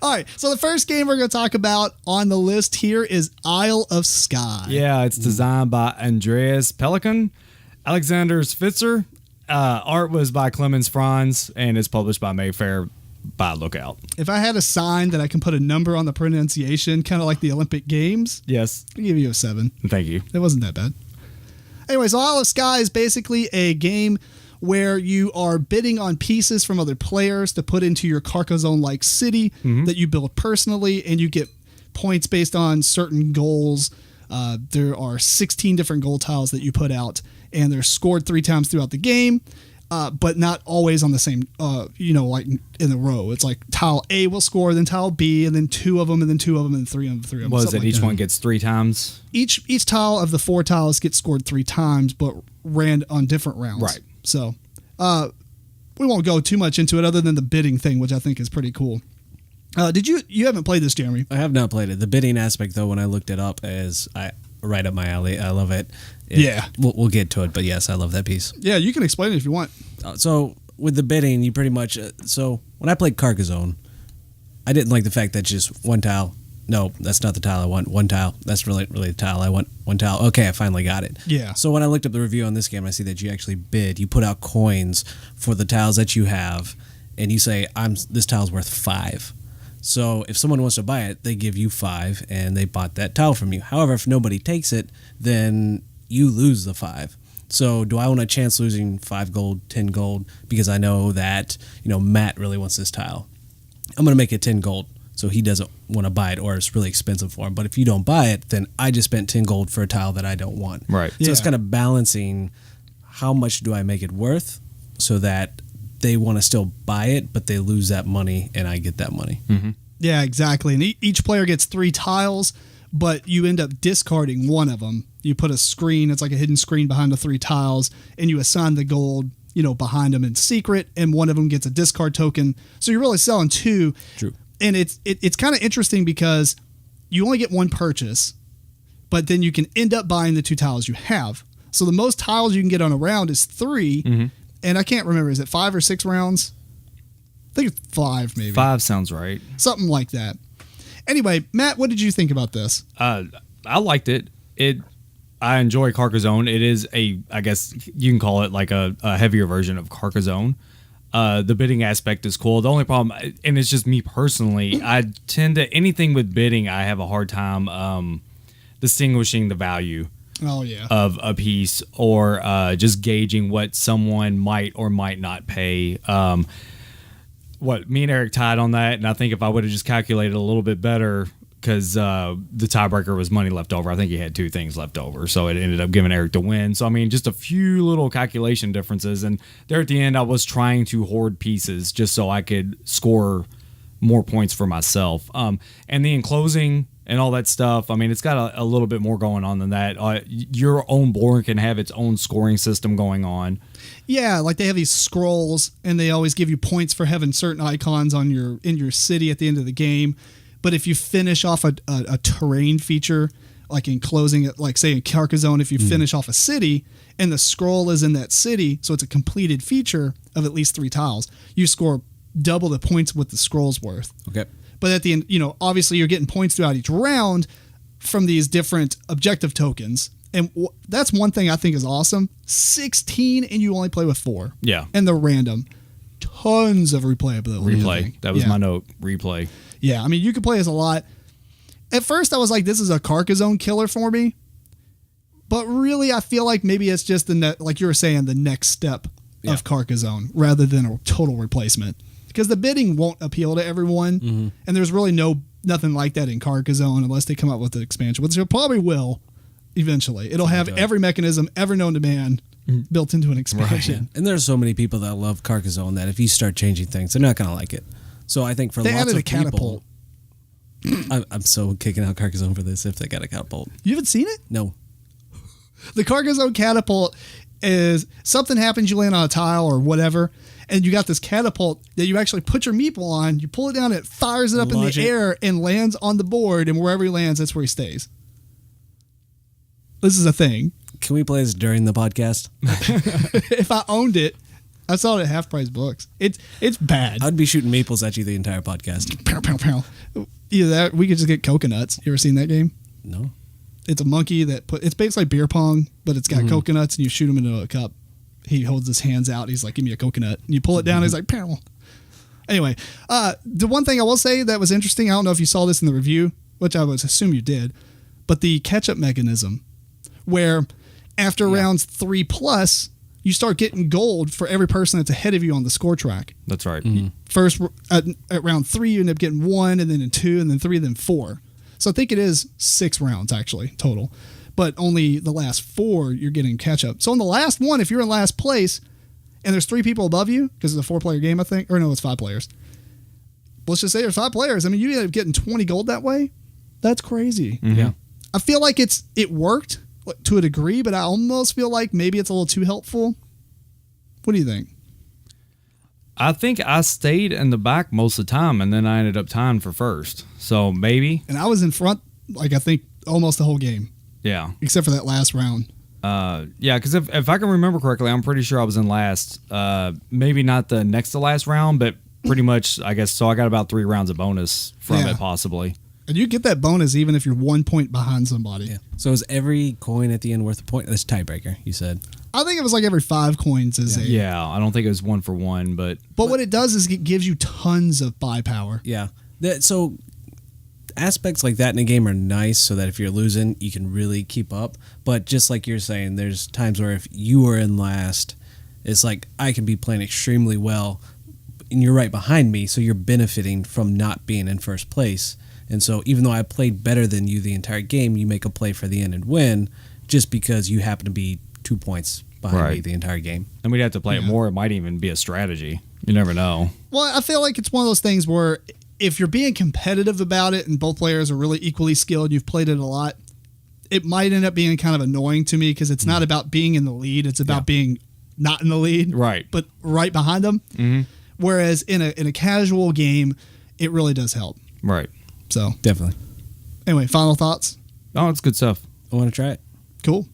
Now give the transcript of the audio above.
All right, so the first game we're going to talk about on the list here is Isle of Skye. Yeah, it's designed by Andreas Pelikan, Alexander Pfister. Art was by Klemens, Franz, and it's published by Mayfair by Lookout. If I had a sign that I can put a number on the pronunciation, kind of like the Olympic Games, Yes. I'll give you a 7. Thank you. It wasn't that bad. Anyway, so Isle of Skye is basically a game where you are bidding on pieces from other players to put into your Carcassonne-like city that you build personally, and you get points based on certain goals. There are 16 different goal tiles that you put out, and they're scored 3 times throughout the game, but not always on the same, like in a row. It's like tile A will score, then tile B, and then 2 of them, and then 2 of them, and 3 of them, 3 of them. Was it like each that. one gets 3 times? Each tile of the 4 tiles gets scored 3 times, but ran on different rounds. Right. So, we won't go too much into it other than the bidding thing, which I think is pretty cool. You haven't played this, Jeremy? I have not played it. The bidding aspect, though, when I looked it up, is right up my alley. I love it. Yeah. We'll get to it, but yes, I love that piece. Yeah, you can explain it if you want. So with the bidding, you pretty much... so when I played Carcassonne, I didn't like the fact that just one tile... No, that's not the tile I want. One tile. That's really the tile I want. One tile. Okay, I finally got it. Yeah. So when I looked up the review on this game, I see that you actually bid. You put out coins for the tiles that you have, and you say, this tile's worth 5. So if someone wants to buy it, they give you 5, and they bought that tile from you. However, if nobody takes it, then you lose the 5. So do I want a chance losing 5 gold, 10 gold, because I know that Matt really wants this tile? I'm going to make it 10 gold. So he doesn't want to buy it, or it's really expensive for him. But if you don't buy it, then I just spent 10 gold for a tile that I don't want. Right. So it's kind of balancing how much do I make it worth so that they want to still buy it, but they lose that money and I get that money. Mm-hmm. Yeah, exactly. And each player gets 3 tiles, but you end up discarding one of them. You put a screen, it's like a hidden screen behind the 3 tiles, and you assign the gold, behind them in secret, and one of them gets a discard token. So you're really selling 2. True. And it's kind of interesting because you only get 1 purchase, but then you can end up buying the 2 tiles you have. So the most tiles you can get on a round is 3, and I can't remember, is it 5 or 6 rounds? I think it's 5 maybe. 5 sounds right. Something like that. Anyway, Matt, what did you think about this? I liked it. I enjoy Carcassonne. It is I guess you can call it like a heavier version of Carcassonne. The bidding aspect is cool. The only problem, and it's just me personally, I tend to, anything with bidding, I have a hard time distinguishing the value of a piece, or just gauging what someone might or might not pay. Me and Eric tied on that, and I think if I would have just calculated a little bit better, because the tiebreaker was money left over. I think he had 2 things left over, so it ended up giving Eric the win. So, I mean, just a few little calculation differences. And there at the end, I was trying to hoard pieces just so I could score more points for myself. And the enclosing and all that stuff, I mean, it's got a little bit more going on than that. Your own board can have its own scoring system going on. Yeah, like they have these scrolls, and they always give you points for having certain icons in your city at the end of the game. But if you finish off a terrain feature, like in closing it, like say in Carcassonne, if you finish off a city and the scroll is in that city, so it's a completed feature of at least 3 tiles, you score double the points what the scroll's worth. Okay. But at the end, obviously you're getting points throughout each round from these different objective tokens. And that's one thing I think is awesome. 16 and you only play with 4. Yeah. And they're random. Tons of replayability. Replay. That was my note. Replay. Yeah, I mean, you could play as a lot. At first, I was like, this is a Carcassonne killer for me. But really, I feel like maybe it's just, like you were saying, the next step of Carcassonne rather than a total replacement. Because the bidding won't appeal to everyone. And there's really nothing like that in Carcassonne unless they come up with an expansion, which it probably will eventually. It'll have every mechanism ever known to man built into an expansion. Right. And there's so many people that love Carcassonne that if you start changing things, they're not going to like it. So I think for they lots added of a catapult. People, I'm so kicking out Carcassonne for this if they got a catapult. You haven't seen it? No. The Carcassonne catapult is something happens, you land on a tile or whatever, and you got this catapult that you actually put your meeple on, you pull it down, it fires it up in the air and lands on the board, and wherever he lands, that's where he stays. This is a thing. Can we play this during the podcast? If I owned it, I saw it at half price books. It's bad. I'd be shooting Meeples at you the entire podcast. Pow, pow, pow. Either that, we could just get coconuts. You ever seen that game? No. It's a monkey it's basically beer pong, but it's got coconuts, and you shoot him into a cup. He holds his hands out. He's like, "Give me a coconut." And you pull it down. He's like, "Pow." Anyway, the one thing I will say that was interesting, I don't know if you saw this in the review, which I would assume you did, but the catch-up mechanism, where after rounds 3+, you start getting gold for every person that's ahead of you on the score track. That's right. First, at round 3, you end up getting 1, and then in 2, and then 3, and then 4. So I think it is 6 rounds, actually, total. But only the last 4, you're getting catch-up. So in the last one, if you're in last place, and there's 3 people above you, because it's a 4-player game, I think. Or no, it's 5 players. Let's just say there's 5 players. I mean, you end up getting 20 gold that way. That's crazy. Yeah. I feel like it worked to a degree, but I almost feel like maybe it's a little too helpful. What do you think? I think I stayed in the back most of the time, and then I ended up tying for first. So maybe. And I was in front, like, I think almost the whole game. Yeah. Except for that last round. Yeah, because if I can remember correctly, I'm pretty sure I was in last. Maybe not the next to last round, but pretty much, I guess. So I got about 3 rounds of bonus from it, possibly. And you get that bonus even if you're 1 point behind somebody. Yeah. So is every coin at the end worth a point? That's tiebreaker, you said. I think it was like every 5 coins is a... Yeah, I don't think it was 1 for 1, but... But what it does is it gives you tons of buy power. Yeah. So aspects like that in a game are nice so that if you're losing, you can really keep up. But just like you're saying, there's times where if you are in last, it's like I can be playing extremely well, and you're right behind me, so you're benefiting from not being in first place. And so even though I played better than you the entire game, you make a play for the end and win just because you happen to be 2 points behind me the entire game. And we'd have to play it more. It might even be a strategy. You never know. Well, I feel like it's one of those things where if you're being competitive about it and both players are really equally skilled, you've played it a lot, it might end up being kind of annoying to me because it's not about being in the lead. It's about being not in the lead. Right. But right behind them. Mm-hmm. Whereas in a casual game, it really does help. Right. So Definitely. Anyway, final thoughts? Oh, it's good stuff. I want to try it. Cool.